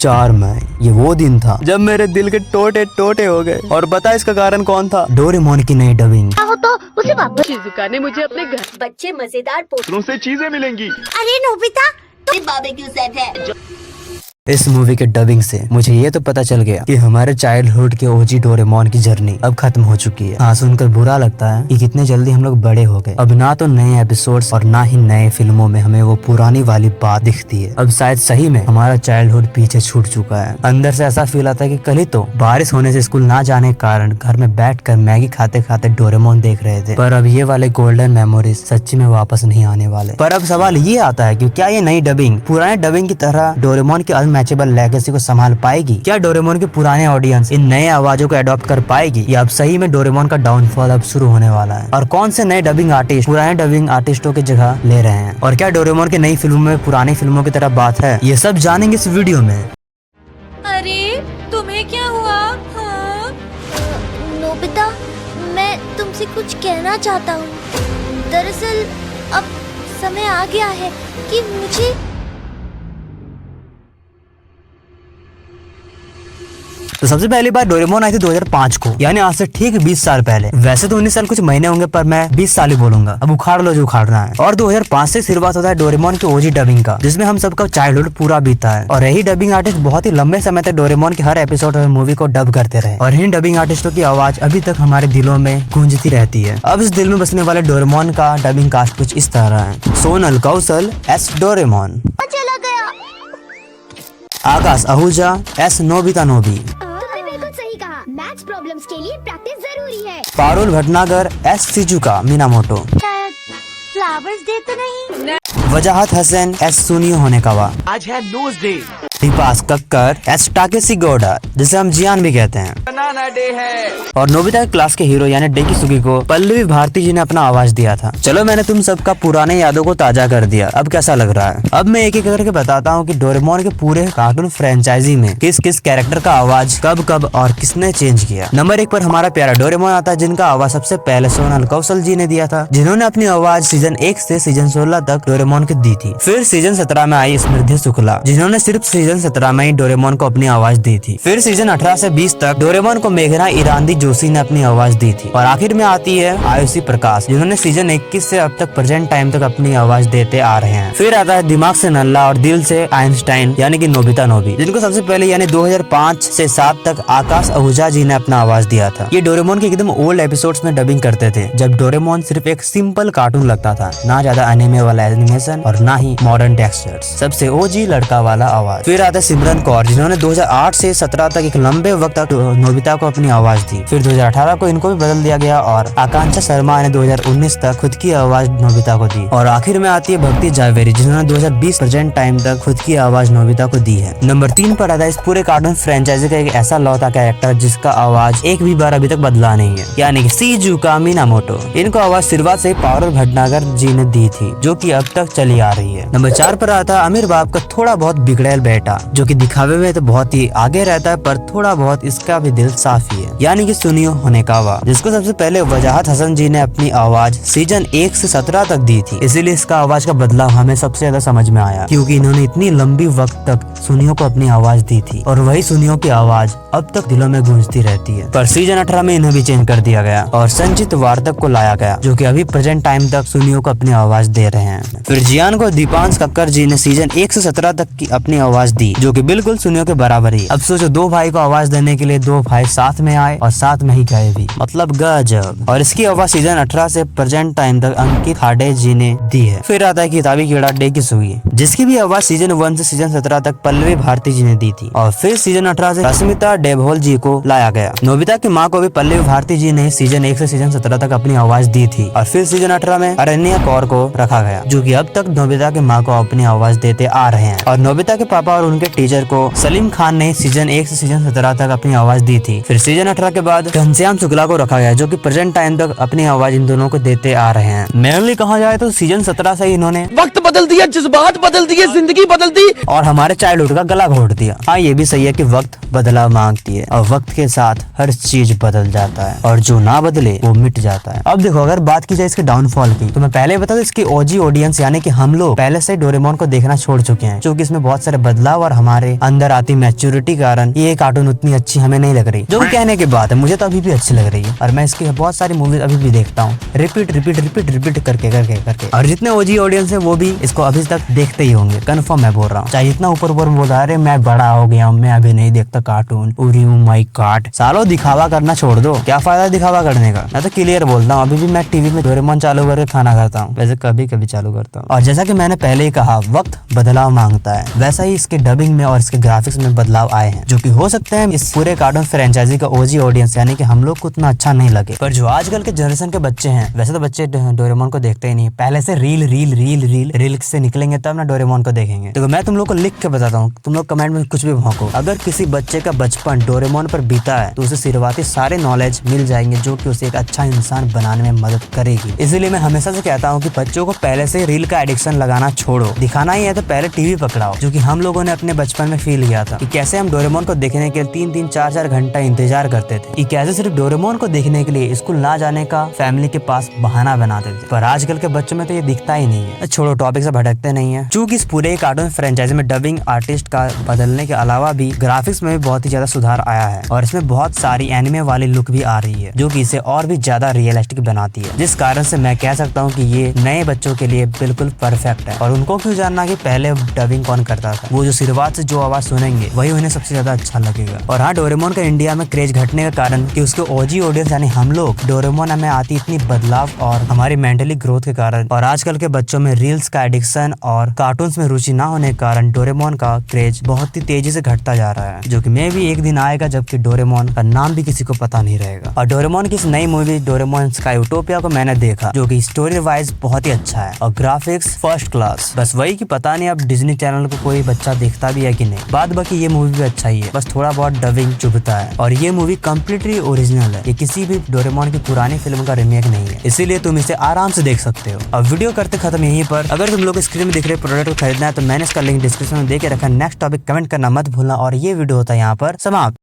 4 मई, ये वो दिन था जब मेरे दिल के टोटे टोटे हो गए। और बता इसका कारण कौन था? डोरेमोन की नई डबिंग। हो तो उसे वापस शिजुका ने मुझे अपने घर बच्चे मजेदार पोस्टरों से चीजें मिलेंगी। अरे नोबिता तो बारबेक्यू सेट है। इस मूवी के डबिंग से मुझे ये तो पता चल गया कि हमारे चाइल्डहुड के ओजी डोरेमोन की जर्नी अब खत्म हो चुकी है। हाँ, सुनकर बुरा लगता है कि कितने जल्दी हम लोग बड़े हो गए। अब ना तो नए एपिसोड्स और ना ही नए फिल्मों में हमें वो पुरानी वाली बात दिखती है। अब शायद सही में हमारा चाइल्डहुड पीछे छूट चुका है। अंदर से ऐसा फील आता है कि कल ही तो बारिश होने से स्कूल ना जाने के कारण घर में बैठकर मैगी खाते खाते डोरेमोन देख रहे थे। पर अब ये वाले गोल्डन मेमोरीज सच्ची में वापस नहीं आने वाले। पर अब सवाल ये आता है कि क्या ये नई डबिंग पुराने डबिंग की तरह डोरेमोन की अनमैचेबल लेगेसी को संभाल पाएगी? क्या डोरेमोन के पुराने ऑडियंस इन नए आवाजों को अडॉप्ट कर पाएगी, या अब सही में डोरेमोन का डाउनफॉल अब शुरू होने वाला है? और कौन से नए डबिंग आर्टिस्ट पुराने डबिंग आर्टिस्टों की जगह ले रहे हैं? और क्या डोरेमोन की नई फिल्मों में पुरानी फिल्मों की तरह बात है? ये सब जानेंगे इस वीडियो में। अरे तुम्हें क्या हुआ? हाँ? नोबिता, मैं तुमसे कुछ कहना चाहता हूँ। दरअसल अब समय आ गया है कि मुझे तो सबसे पहली बार डोरेमोन आई थी 2005 को, यानी आज से ठीक 20 साल पहले। वैसे तो 19 साल कुछ महीने होंगे, पर मैं 20 साल ही बोलूंगा। अब उखाड़ लो जो उखाड़ना है। और 2005 से शुरुआत होता है डोरेमोन की ओजी डबिंग का, जिसमें हम सबका चाइल्डहुड पूरा बीता है। और यही डबिंग आर्टिस्ट बहुत ही लंबे समय तक डोरेमोन के हर एपिसोड और मूवी को डब करते रहे। और इन डबिंग आर्टिस्टों की आवाज अभी तक हमारे दिलों में गूंजती रहती है। अब इस दिल में बसने वाले डोरेमोन का डबिंग कास्ट कुछ इस तरह है। सोनल कौशल एस डोरेमोन, चला गया। आकाश आहूजा एस नोबिता नोबी, सही कहा, मैथ्स प्रॉब्लम्स के लिए प्रैक्टिस जरूरी है। Parul Bhatnagar S Shizuka Minamoto, flowers day तो नहीं? वजाहत हसन एस सुनियो होनेकावा, आज है knows day. Deepa's Kakkar S टाकेसी Gowda, जिसे हम जियान भी कहते हैं। बनाना डे है। और नोबिता के क्लास के हीरो यानी डेकिसुगी को पल्लवी भारती जी ने अपना आवाज दिया था। चलो, मैंने तुम सबका पुराने यादों को ताजा कर दिया। अब कैसा लग रहा है? अब मैं एक एक करके बताता हूँ कि डोरेमोन के पूरे कार्टून फ्रेंचाइजी में किस किस कैरेक्टर का आवाज कब कब और किसने चेंज किया। नंबर 1 पर हमारा प्यारा डोरेमोन आता है, जिनका आवाज सबसे पहले सोनल कौशल जी ने दिया था, जिन्होंने अपनी आवाज सीजन 1 से सीजन 16 तक डोरेमोन को दी थी। फिर सीजन 17 में आई स्मृति शुक्ला, जिन्होंने सिर्फ सीजन 17 में ही डोरेमोन को अपनी आवाज दी थी। फिर सीजन 18 से 20 तक डोरेमोन को मेघना ईरानी जोशी ने अपनी आवाज दी थी। और आखिर में आती है आयुषी प्रकाश, जिन्होंने सीजन 21 से अब तक प्रेजेंट टाइम तक अपनी आवाज देते आ रहे हैं। फिर आता है दिमाग से नल्ला और दिल से आइंस्टाइन यानी कि नोबिता नोबी, जिनको सबसे पहले यानी 2005 से 7 तक आकाश आहूजा जी ने अपना आवाज दिया था। ये डोरेमोन के एकदम ओल्ड एपिसोड्स में डबिंग करते थे, जब डोरेमोन सिर्फ एक सिंपल कार्टून लगता था, ना ज्यादा एनिमे वाला एनिमेशन और ना ही मॉडर्न टेक्सचर्स। सबसे ओजी लड़का वाला आवाज। फिर आता है सिमरन कौर, जिन्होंने 2008 से 17 तक एक लंबे वक्त तक नोबिता को अपनी आवाज दी। फिर 2018 को इनको भी बदल दिया गया और आकांक्षा शर्मा ने 2019 तक खुद की आवाज नोबिता को दी। और आखिर में आती है भक्ति जावेरी, जिन्होंने 2020 प्रेजेंट टाइम तक खुद की आवाज नोबिता को दी है। नंबर 3 पर आता है इस पूरे कार्टून फ्रेंचाइजी का एक ऐसा लौता कैरेक्टर जिसका आवाज एक भी बार अभी तक बदला नहीं है, यानी कि शिजुका मिनामोटो। इनको आवाज शुरुआत से पारुल भटनागर जी ने दी थी, जो कि अब तक चली आ रही है। नंबर 4 पर आता है आमिर बाप का थोड़ा बहुत बिगड़ेल बेटा, जो कि दिखावे में तो बहुत ही आगे रहता है, पर थोड़ा बहुत इसका भी दिल साफ ही है, यानी कि सुनियो होनेकावा, जिसको सबसे पहले वजाहत हसन जी ने अपनी आवाज सीजन 1 से 17 तक दी थी। इसीलिए इसका आवाज का बदलाव हमें सबसे ज्यादा समझ में आया, क्योंकि इन्होंने इतनी लंबी वक्त तक सुनियो को अपनी आवाज दी थी और वही सुनियो की आवाज अब तक दिलों में गूंजती रहती है। पर सीजन 18 में इन्हें भी चेंज कर दिया गया और संचित वार्तक को लाया गया, जो कि अभी प्रेजेंट टाइम तक सुनियो को अपनी आवाज दे रहे हैं। फिर जियान को दीपांश कक्कर जी ने सीजन 1 से 17 तक की अपनी आवाज दी, जो कि बिल्कुल सुनियो के बराबर ही। अब सोचो, 2 भाई को आवाज देने के लिए 2 भाई साथ में आए और साथ में ही गए भी, मतलब गजब। और इसकी आवाज सीजन 18 से प्रेजेंट टाइम तक अंकित खाड़े जी ने दी है। फिर आता है किताबी कीड़ा डेकिसुगी, जिसकी भी आवाज सीजन 1 से सीजन 17 तक पल्लवी भारती जी ने दी थी। और फिर सीजन 18 से रश्मिता डेभोल जी को लाया गया। नोबिता की माँ को भी पल्लवी भारती जी ने सीजन 1 से सीजन 17 तक अपनी आवाज दी थी। और फिर सीजन 18 में अरण्या कौर को रखा गया, जो कि अब तक नोबिता की माँ को अपनी आवाज देते आ रहे हैं। और नोबिता के पापा और उनके टीचर को सलीम खान ने सीजन 1 से सीजन 17 तक अपनी आवाज दी थी। फिर सीजन 18 के बाद घनश्याम शुक्ला को रखा गया, जो कि प्रेजेंट टाइम तक अपनी आवाज इन दोनों को देते आ रहे हैं। मेनली कहा जाए तो सीजन 17 से इन्होंने वक्त बदल दिया, जज्बात बदल दिए, जिंदगी बदल दी और हमारे चाइल्डहुड का गला घोट दिया। हाँ, ये भी सही है कि वक्त बदलाव मांगती है और वक्त के साथ हर चीज बदल जाता है और जो ना बदले वो मिट जाता है। अब देखो, अगर बात की जाए इसके डाउनफॉल की, तो मैं पहले बता दूं, इसकी ओजी ऑडियंस यानी कि हम लोग पहले से डोरेमोन को देखना छोड़ चुके हैं, क्योंकि इसमें बहुत सारे बदलाव बदलाव और हमारे अंदर आती मैच्योरिटी कारण ये कार्टून उतनी अच्छी हमें नहीं लग रही, जो कि कहने की बात है, मुझे तो अभी भी अच्छी लग रही है और मैं इसकी बहुत सारी मूवीज अभी भी देखता हूँ, रिपीट करके और जितने ओजी ऑडियंस है वो भी इसको अभी तक देखते ही होंगे, कन्फर्म मैं बोल रहा हूँ। चाहे जितना ऊपर बोल रहा है मैं बड़ा हो गया हूँ, मैं अभी नहीं देखता कार्टून, उरी माय गॉड, सालों दिखावा करना छोड़ दो, क्या फायदा दिखावा करने का। मैं तो क्लियर बोलता हूँ, अभी भी मैं टीवी में डोरेमोन चालू करके खाना खाता हूँ, वैसे कभी कभी चालू करता हूँ। और जैसा कि मैंने पहले ही कहा, वक्त बदलाव मांगता है, वैसा ही इसके डबिंग में और इसके ग्राफिक्स में बदलाव आए हैं, जो कि हो सकते हैं इस पूरे कार्टून फ्रेंचाइजी का ओजी ऑडियंस यानी कि हम लोग को उतना अच्छा नहीं लगे, पर जो आजकल के जनरेशन के बच्चे हैं, वैसे तो बच्चे डोरेमोन को देखते ही नहीं, पहले से रील से निकलेंगे तब ना डोरेमोन को देखेंगे। तो मैं तुम लोग को लिख के बताता हूँ, तुम लोग कमेंट में कुछ भी भौंको, अगर किसी बच्चे का बचपन डोरेमोन पर बीता है तो उसे शुरुआती सारे नॉलेज मिल जाएंगे जो कि उसे एक अच्छा इंसान बनाने में मदद करेगी। इसीलिए मैं हमेशा से कहता हूँ कि बच्चों को पहले से रील का एडिक्शन लगाना छोड़ो, दिखाना ही है तो पहले टीवी पकड़ाओ, जो कि हम लोगों ने अपने बचपन में फील किया था कि कैसे हम डोरेमोन को देखने के लिए 3-3, 4-4 घंटा इंतजार करते थे, कि कैसे सिर्फ डोरेमोन को देखने के लिए स्कूल ना जाने का फैमिली के पास बहाना बनाते थे। पर आजकल के बच्चों में तो ये दिखता ही नहीं है। छोड़ो, टॉपिक से भटकते नहीं है। चूंकि इस पूरे कार्टून फ्रेंचाइजी में डबिंग आर्टिस्ट का बदलने के अलावा भी ग्राफिक्स में भी बहुत ही ज्यादा सुधार आया है और इसमें बहुत सारी एनिमे वाली लुक भी आ रही है, जो कि इसे और भी ज्यादा रियलिस्टिक बनाती है, जिस कारण से मैं कह सकता हूँ कि ये नए बच्चों के लिए बिल्कुल परफेक्ट है। और उनको क्यों जानना कि पहले डबिंग कौन करता था, वो जो शुरुआत से जो आवाज सुनेंगे वही उन्हें सबसे ज्यादा अच्छा लगेगा। और हाँ, डोरेमोन का इंडिया में क्रेज घटने का कारण कि उसके ओजी ऑडियंस यानी हम लोग डोरेमोन में आती इतनी बदलाव और हमारी मेंटली ग्रोथ के कारण और आजकल के बच्चों में रील्स का एडिक्शन और कार्टून्स में रुचि ना होने के कारण डोरेमोन का क्रेज बहुत ही तेजी से घटता जा रहा है, जो कि मे भी एक दिन आएगा जबकि डोरेमोन का नाम भी किसी को पता नहीं रहेगा। और डोरेमोन की इस नई मूवी डोरेमोन स्काईटोपिया को मैंने देखा, जो कि स्टोरी वाइज बहुत ही अच्छा है और ग्राफिक्स फर्स्ट क्लास। बस वही कि पता नहीं अब डिज्नी चैनल को कोई बच्चा देखता भी है कि नहीं। बाद बाकी ये मूवी भी अच्छा ही है, बस थोड़ा बहुत डबिंग चुभता है। और ये मूवी कम्प्लीटली ओरिजिनल है, ये किसी भी डोरेमोन की पुरानी फिल्म का रीमेक नहीं है, इसीलिए तुम इसे आराम से देख सकते हो। अब वीडियो करते खत्म यहीं पर। अगर तुम लोग स्क्रीन में दिख रहे प्रोडक्ट को खरीदना है तो मैंने इसका लिंक डिस्क्रिप्शन में दे के रखा। नेक्स्ट टॉपिक कमेंट करना मत भूलना और ये वीडियो होता है यहाँ पर समाप्त।